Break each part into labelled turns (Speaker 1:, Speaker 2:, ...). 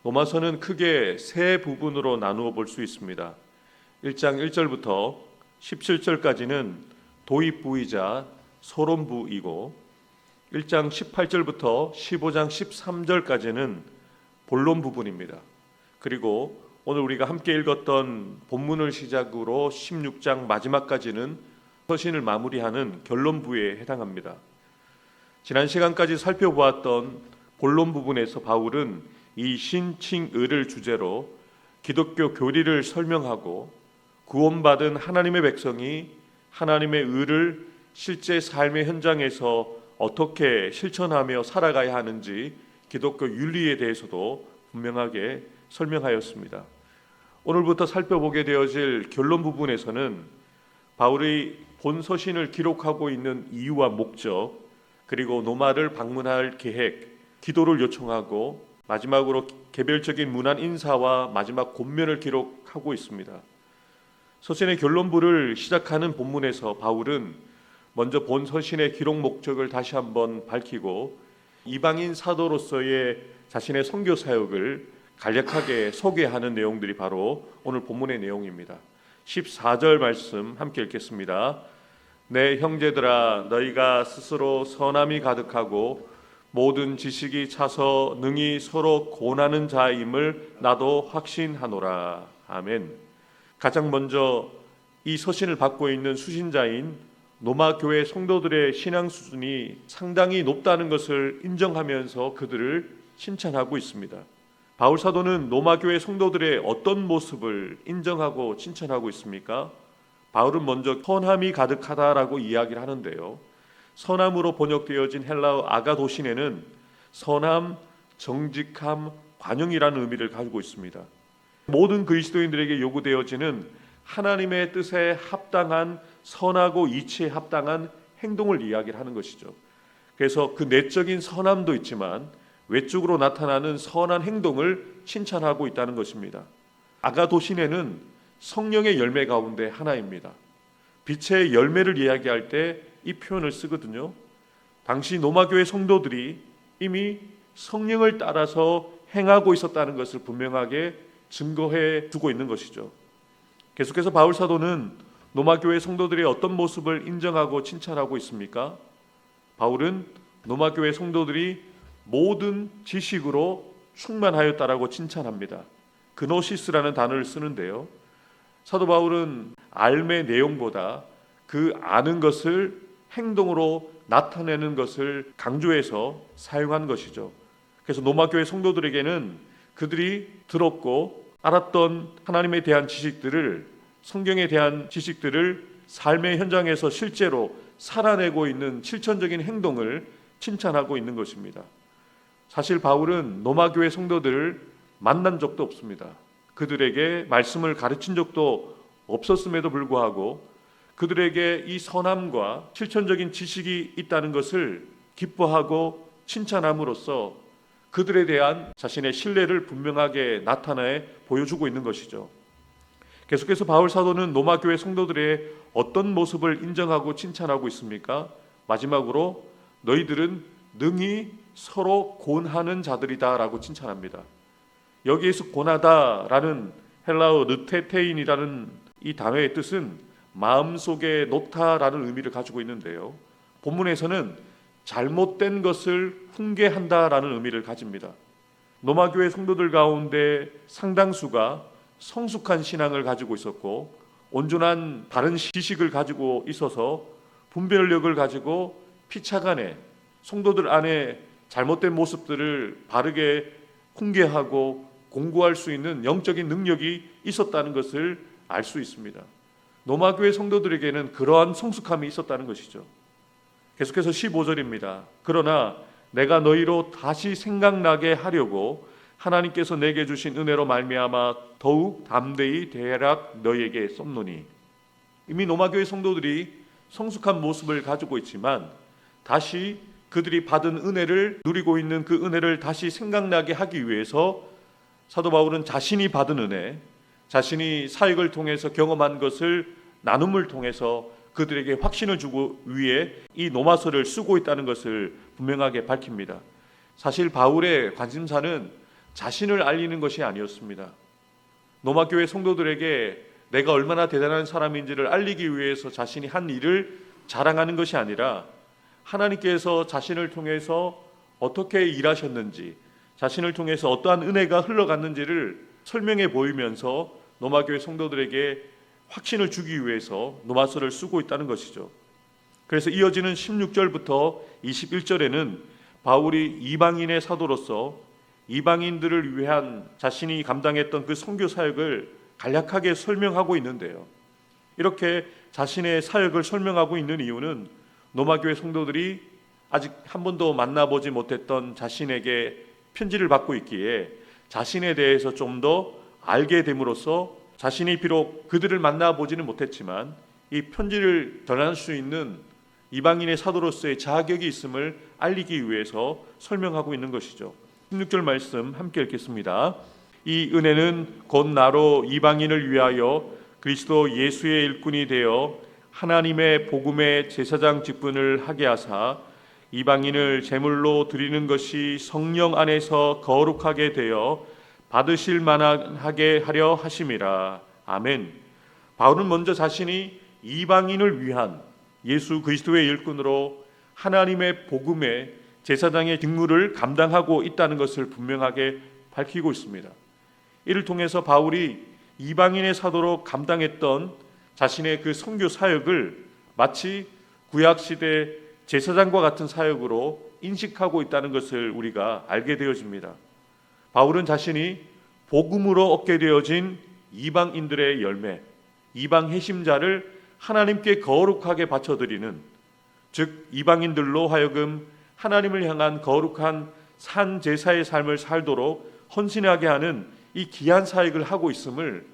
Speaker 1: 로마서는 크게 세 부분으로 나누어 볼 수 있습니다. 1장 1절부터 17절까지는 도입부이자 서론부이고 1장 18절부터 15장 13절까지는 본론 부분입니다. 그리고 오늘 우리가 함께 읽었던 본문을 시작으로 16장 마지막까지는 서신을 마무리하는 결론부에 해당합니다. 지난 시간까지 살펴보았던 본론 부분에서 바울은 이 신칭의를 주제로 기독교 교리를 설명하고 구원받은 하나님의 백성이 하나님의 의를 실제 삶의 현장에서 어떻게 실천하며 살아가야 하는지 기독교 윤리에 대해서도 분명하게 설명하였습니다. 오늘부터 살펴보게 되어질 결론 부분에서는 바울의 본 서신을 기록하고 있는 이유와 목적, 그리고 노마를 방문할 계획, 기도를 요청하고 마지막으로 개별적인 문안 인사와 마지막 권면을 기록하고 있습니다. 서신의 결론부를 시작하는 본문에서 바울은 먼저 본 서신의 기록 목적을 다시 한번 밝히고 이방인 사도로서의 자신의 선교 사역을 간략하게 소개하는 내용들이 바로 오늘 본문의 내용입니다. 14절 말씀 함께 읽겠습니다. 내 형제들아, 너희가 스스로 선함이 가득하고 모든 지식이 차서 능히 서로 고나는 자임을 나도 확신하노라. 아멘. 가장 먼저 이 서신을 받고 있는 수신자인 로마 교회 성도들의 신앙 수준이 상당히 높다는 것을 인정하면서 그들을 칭찬하고 있습니다. 바울 사도는 로마 교회 성도들의 어떤 모습을 인정하고 칭찬하고 있습니까? 바울은 먼저 선함이 가득하다라고 이야기를 하는데요. 선함으로 번역되어진 헬라어 아가도시네는 선함, 정직함, 관용이라는 의미를 가지고 있습니다. 모든 그리스도인들에게 요구되어지는 하나님의 뜻에 합당한 선하고 이치에 합당한 행동을 이야기를 하는 것이죠. 그래서 그 내적인 선함도 있지만 외적으로 나타나는 선한 행동을 칭찬하고 있다는 것입니다. 아가도시네는 성령의 열매 가운데 하나입니다. 빛의 열매를 이야기할 때 이 표현을 쓰거든요. 당시 로마교회 성도들이 이미 성령을 따라서 행하고 있었다는 것을 분명하게 증거해 두고 있는 것이죠. 계속해서 바울 사도는 로마교회 성도들의 어떤 모습을 인정하고 칭찬하고 있습니까? 바울은 로마교회 성도들이 모든 지식으로 충만하였다라고 칭찬합니다. 그노시스라는 단어를 쓰는데요. 사도 바울은 알의 내용보다 그 아는 것을 행동으로 나타내는 것을 강조해서 사용한 것이죠. 그래서 로마교회 성도들에게는 그들이 들었고 알았던 하나님에 대한 지식들을, 성경에 대한 지식들을 삶의 현장에서 실제로 살아내고 있는 실천적인 행동을 칭찬하고 있는 것입니다. 사실 바울은 로마교회 성도들을 만난 적도 없습니다. 그들에게 말씀을 가르친 적도 없었음에도 불구하고 그들에게 이 선함과 실천적인 지식이 있다는 것을 기뻐하고 칭찬함으로써 그들에 대한 자신의 신뢰를 분명하게 나타내 보여주고 있는 것이죠. 계속해서 바울 사도는 로마교회 성도들의 어떤 모습을 인정하고 칭찬하고 있습니까? 마지막으로 너희들은 능히 서로 고난하는 자들이다 라고 칭찬합니다. 여기에서 고나다라는 헬라어 르테테인이라는 이 단어의 뜻은 마음속에 놓다라는 의미를 가지고 있는데요. 본문에서는 잘못된 것을 훈계한다라는 의미를 가집니다. 로마교회 성도들 가운데 상당수가 성숙한 신앙을 가지고 있었고 온전한 바른 지식을 가지고 있어서 분별력을 가지고 피차간에 성도들 안에 잘못된 모습들을 바르게 훈계하고 공고할 수 있는 영적인 능력이 있었다는 것을 알 수 있습니다. 로마교회 성도들에게는 그러한 성숙함이 있었다는 것이죠. 계속해서 15절입니다. 그러나 내가 너희로 다시 생각나게 하려고 하나님께서 내게 주신 은혜로 말미암아 더욱 담대히 대략 너희에게 썼노니. 이미 로마교회 성도들이 성숙한 모습을 가지고 있지만 다시 그들이 받은 은혜를 누리고 있는 그 은혜를 다시 생각나게 하기 위해서 사도 바울은 자신이 받은 은혜, 자신이 사역을 통해서 경험한 것을 나눔을 통해서 그들에게 확신을 주고 위해 이 로마서를 쓰고 있다는 것을 분명하게 밝힙니다. 사실 바울의 관심사는 자신을 알리는 것이 아니었습니다. 로마교회 성도들에게 내가 얼마나 대단한 사람인지를 알리기 위해서 자신이 한 일을 자랑하는 것이 아니라 하나님께서 자신을 통해서 어떻게 일하셨는지, 자신을 통해서 어떠한 은혜가 흘러갔는지를 설명해 보이면서 로마교회 성도들에게 확신을 주기 위해서 로마서를 쓰고 있다는 것이죠. 그래서 이어지는 16절부터 21절에는 바울이 이방인의 사도로서 이방인들을 위한 자신이 감당했던 그 선교 사역을 간략하게 설명하고 있는데요. 이렇게 자신의 사역을 설명하고 있는 이유는 로마교회 성도들이 아직 한 번도 만나보지 못했던 자신에게 편지를 받고 있기에 자신에 대해서 좀 더 알게 됨으로써 자신이 비록 그들을 만나보지는 못했지만 이 편지를 전할 수 있는 이방인의 사도로서의 자격이 있음을 알리기 위해서 설명하고 있는 것이죠. 16절 말씀 함께 읽겠습니다. 이 은혜는 곧 나로 이방인을 위하여 그리스도 예수의 일꾼이 되어 하나님의 복음의 제사장 직분을 하게 하사 이방인을 제물로 드리는 것이 성령 안에서 거룩하게 되어 받으실 만하게 하려 하심이라. 아멘. 바울은 먼저 자신이 이방인을 위한 예수 그리스도의 일꾼으로 하나님의 복음의 제사장의 직무를 감당하고 있다는 것을 분명하게 밝히고 있습니다. 이를 통해서 바울이 이방인의 사도로 감당했던 자신의 그 선교 사역을 마치 구약시대 제사장과 같은 사역으로 인식하고 있다는 것을 우리가 알게 되어집니다. 바울은 자신이 복음으로 얻게 되어진 이방인들의 열매, 이방 회심자를 하나님께 거룩하게 바쳐드리는, 즉 이방인들로 하여금 하나님을 향한 거룩한 산 제사의 삶을 살도록 헌신하게 하는 이 귀한 사역을 하고 있음을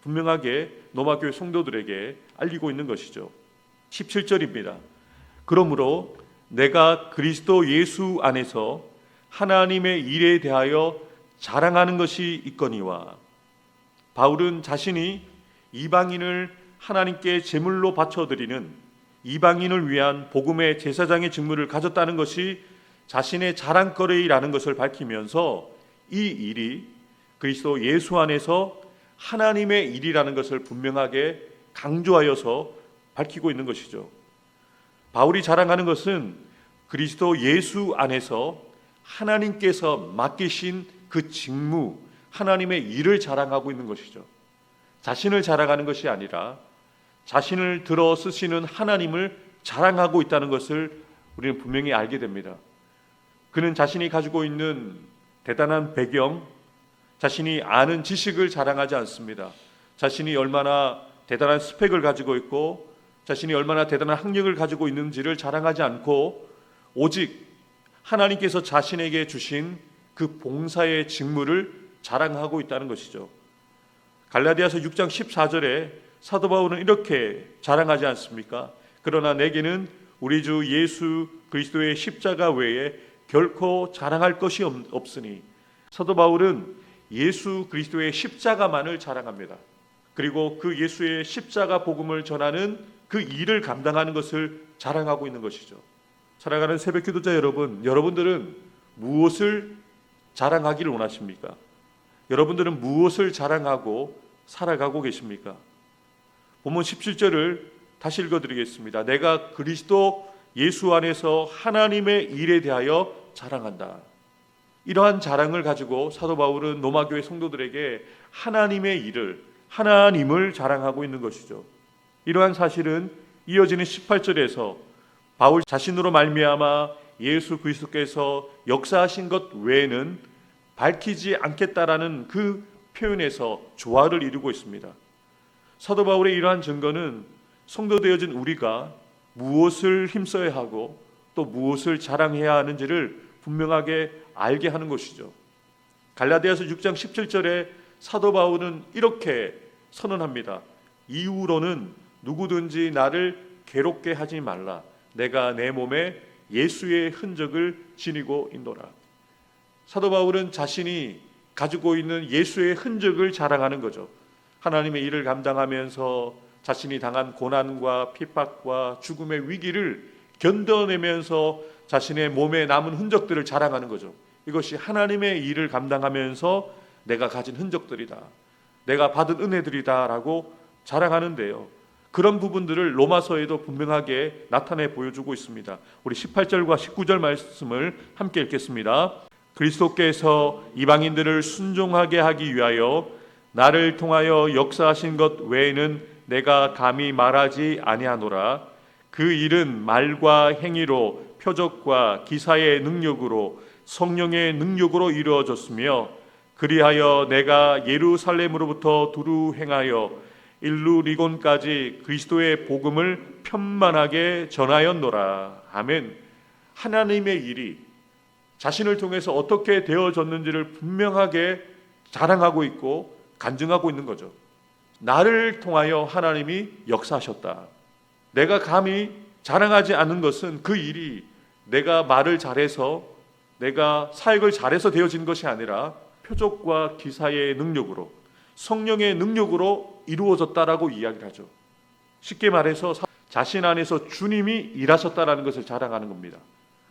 Speaker 1: 분명하게 로마교회 성도들에게 알리고 있는 것이죠. 17절입니다. 그러므로 내가 그리스도 예수 안에서 하나님의 일에 대하여 자랑하는 것이 있거니와. 바울은 자신이 이방인을 하나님께 제물로 바쳐드리는 이방인을 위한 복음의 제사장의 직무를 가졌다는 것이 자신의 자랑거리라는 것을 밝히면서 이 일이 그리스도 예수 안에서 하나님의 일이라는 것을 분명하게 강조하여서 밝히고 있는 것이죠. 바울이 자랑하는 것은 그리스도 예수 안에서 하나님께서 맡기신 그 직무, 하나님의 일을 자랑하고 있는 것이죠. 자신을 자랑하는 것이 아니라 자신을 들어 쓰시는 하나님을 자랑하고 있다는 것을 우리는 분명히 알게 됩니다. 그는 자신이 가지고 있는 대단한 배경, 자신이 아는 지식을 자랑하지 않습니다. 자신이 얼마나 대단한 스펙을 가지고 있고 자신이 얼마나 대단한 학력을 가지고 있는지를 자랑하지 않고 오직 하나님께서 자신에게 주신 그 봉사의 직무를 자랑하고 있다는 것이죠. 갈라디아서 6장 14절에 사도 바울은 이렇게 자랑하지 않습니까? 그러나 내게는 우리 주 예수 그리스도의 십자가 외에 결코 자랑할 것이 없으니. 사도 바울은 예수 그리스도의 십자가만을 자랑합니다. 그리고 그 예수의 십자가 복음을 전하는 그 일을 감당하는 것을 자랑하고 있는 것이죠. 사랑하는 새벽 기도자 여러분, 여러분들은 무엇을 자랑하기를 원하십니까? 여러분들은 무엇을 자랑하고 살아가고 계십니까? 본문 17절을 다시 읽어드리겠습니다. 내가 그리스도 예수 안에서 하나님의 일에 대하여 자랑한다. 이러한 자랑을 가지고 사도 바울은 로마교회 성도들에게 하나님의 일을, 하나님을 자랑하고 있는 것이죠. 이러한 사실은 이어지는 18절에서 바울 자신으로 말미암아 예수 그리스도께서 역사하신 것 외에는 밝히지 않겠다라는 그 표현에서 조화를 이루고 있습니다. 사도 바울의 이러한 증거는 성도 되어진 우리가 무엇을 힘써야 하고 또 무엇을 자랑해야 하는지를 분명하게 알게 하는 것이죠. 갈라디아서 6장 17절에 사도 바울은 이렇게 선언합니다. 이후로는 누구든지 나를 괴롭게 하지 말라. 내가 내 몸에 예수의 흔적을 지니고 있노라. 사도 바울은 자신이 가지고 있는 예수의 흔적을 자랑하는 거죠. 하나님의 일을 감당하면서 자신이 당한 고난과 핍박과 죽음의 위기를 견뎌내면서 자신의 몸에 남은 흔적들을 자랑하는 거죠. 이것이 하나님의 일을 감당하면서 내가 가진 흔적들이다, 내가 받은 은혜들이다 라고 자랑하는데요, 그런 부분들을 로마서에도 분명하게 나타내 보여주고 있습니다. 우리 18절과 19절 말씀을 함께 읽겠습니다. 그리스도께서 이방인들을 순종하게 하기 위하여 나를 통하여 역사하신 것 외에는 내가 감히 말하지 아니하노라. 그 일은 말과 행위로, 표적과 기사의 능력으로, 성령의 능력으로 이루어졌으며, 그리하여 내가 예루살렘으로부터 두루 행하여 일루리곤까지 그리스도의 복음을 편만하게 전하였노라. 아멘. 하나님의 일이 자신을 통해서 어떻게 되어졌는지를 분명하게 자랑하고 있고 간증하고 있는 거죠. 나를 통하여 하나님이 역사하셨다. 내가 감히 자랑하지 않는 것은 그 일이 내가 말을 잘해서, 내가 사역을 잘해서 되어진 것이 아니라 표적과 기사의 능력으로, 성령의 능력으로 이루어졌다라고 이야기를 하죠. 쉽게 말해서 자신 안에서 주님이 일하셨다라는 것을 자랑하는 겁니다.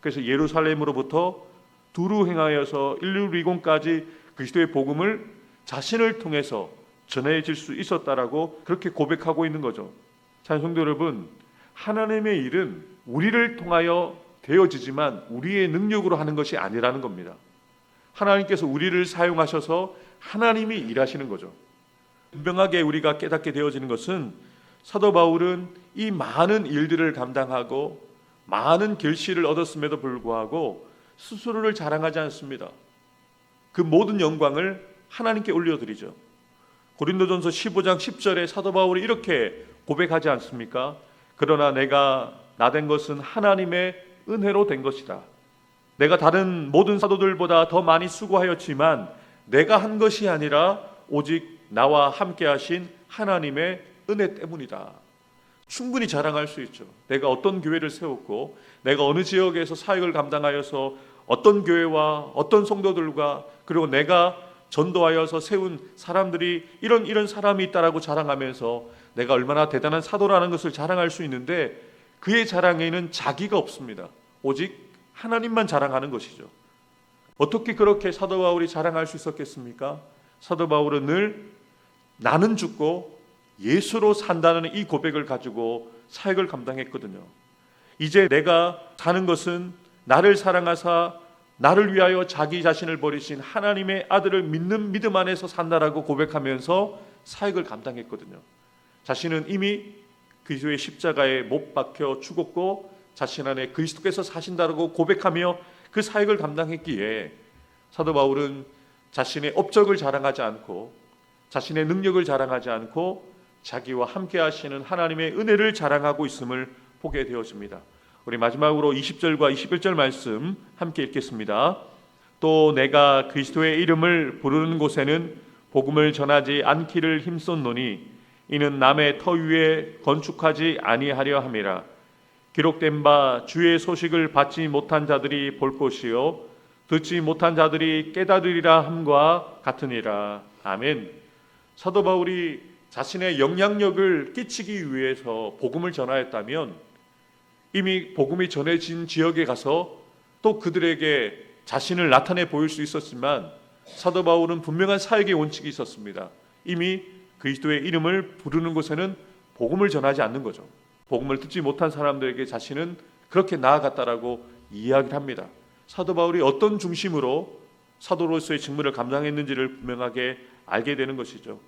Speaker 1: 그래서 예루살렘으로부터 두루 행하여서 일루리곤까지 그리스도의 복음을 자신을 통해서 전해질 수 있었다라고 그렇게 고백하고 있는 거죠. 찬송도 여러분, 하나님의 일은 우리를 통하여 되어지지만 우리의 능력으로 하는 것이 아니라는 겁니다. 하나님께서 우리를 사용하셔서 하나님이 일하시는 거죠. 분명하게 우리가 깨닫게 되어지는 것은, 사도 바울은 이 많은 일들을 감당하고 많은 결실을 얻었음에도 불구하고 스스로를 자랑하지 않습니다. 그 모든 영광을 하나님께 올려드리죠. 고린도전서 15장 10절에 사도 바울이 이렇게 고백하지 않습니까? 그러나 내가 나된 것은 하나님의 은혜로 된 것이다. 내가 다른 모든 사도들보다 더 많이 수고하였지만 내가 한 것이 아니라 오직 나와 함께 하신 하나님의 은혜 때문이다. 충분히 자랑할 수 있죠. 내가 어떤 교회를 세웠고, 내가 어느 지역에서 사역을 감당하여서 어떤 교회와 어떤 성도들과, 그리고 내가 전도하여서 세운 사람들이 이런 사람이 있다라고 자랑하면서 내가 얼마나 대단한 사도라는 것을 자랑할 수 있는데, 그의 자랑에는 자기가 없습니다. 오직 하나님만 자랑하는 것이죠. 어떻게 그렇게 사도 바울이 자랑할 수 있었겠습니까? 사도 바울은 늘 나는 죽고 예수로 산다는 이 고백을 가지고 사역을 감당했거든요. 이제 내가 사는 것은 나를 사랑하사 나를 위하여 자기 자신을 버리신 하나님의 아들을 믿는 믿음 안에서 산다라고 고백하면서 사역을 감당했거든요. 자신은 이미 그리스도의 십자가에 못 박혀 죽었고 자신 안에 그리스도께서 사신다라고 고백하며 그 사역을 감당했기에 사도 바울은 자신의 업적을 자랑하지 않고 자신의 능력을 자랑하지 않고 자기와 함께 하시는 하나님의 은혜를 자랑하고 있음을 보게 되어집니다. 우리 마지막으로 20절과 21절 말씀 함께 읽겠습니다. 또 내가 그리스도의 이름을 부르는 곳에는 복음을 전하지 않기를 힘썼노니 이는 남의 터 위에 건축하지 아니하려 함이라. 기록된 바 주의 소식을 받지 못한 자들이 볼 것이요 듣지 못한 자들이 깨달으리라 함과 같으니라. 아멘. 사도 바울이 자신의 영향력을 끼치기 위해서 복음을 전하였다면 이미 복음이 전해진 지역에 가서 또 그들에게 자신을 나타내 보일 수 있었지만, 사도 바울은 분명한 사역의 원칙이 있었습니다. 이미 그리스도의 이름을 부르는 곳에는 복음을 전하지 않는 거죠. 복음을 듣지 못한 사람들에게 자신은 그렇게 나아갔다라고 이야기를 합니다. 사도 바울이 어떤 중심으로 사도로서의 직무를 감당했는지를 분명하게 알게 되는 것이죠.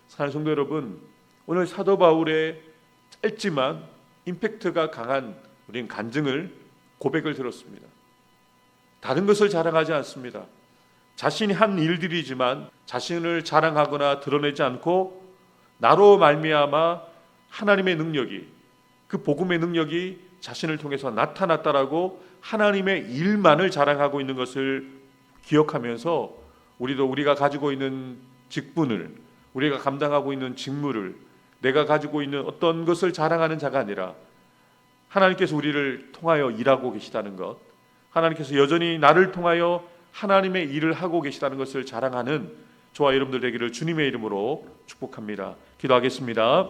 Speaker 1: 사랑하는 성도 여러분, 오늘 사도 바울의 짧지만 임팩트가 강한 우리는 간증을, 고백을 들었습니다. 다른 것을 자랑하지 않습니다. 자신이 한 일들이지만 자신을 자랑하거나 드러내지 않고 나로 말미암아 하나님의 능력이, 그 복음의 능력이 자신을 통해서 나타났다라고 하나님의 일만을 자랑하고 있는 것을 기억하면서 우리도 우리가 가지고 있는 직분을, 우리가 감당하고 있는 직무를, 내가 가지고 있는 어떤 것을 자랑하는 자가 아니라 하나님께서 우리를 통하여 일하고 계시다는 것, 하나님께서 여전히 나를 통하여 하나님의 일을 하고 계시다는 것을 자랑하는 저와 여러분들 되기를 주님의 이름으로 축복합니다. 기도하겠습니다.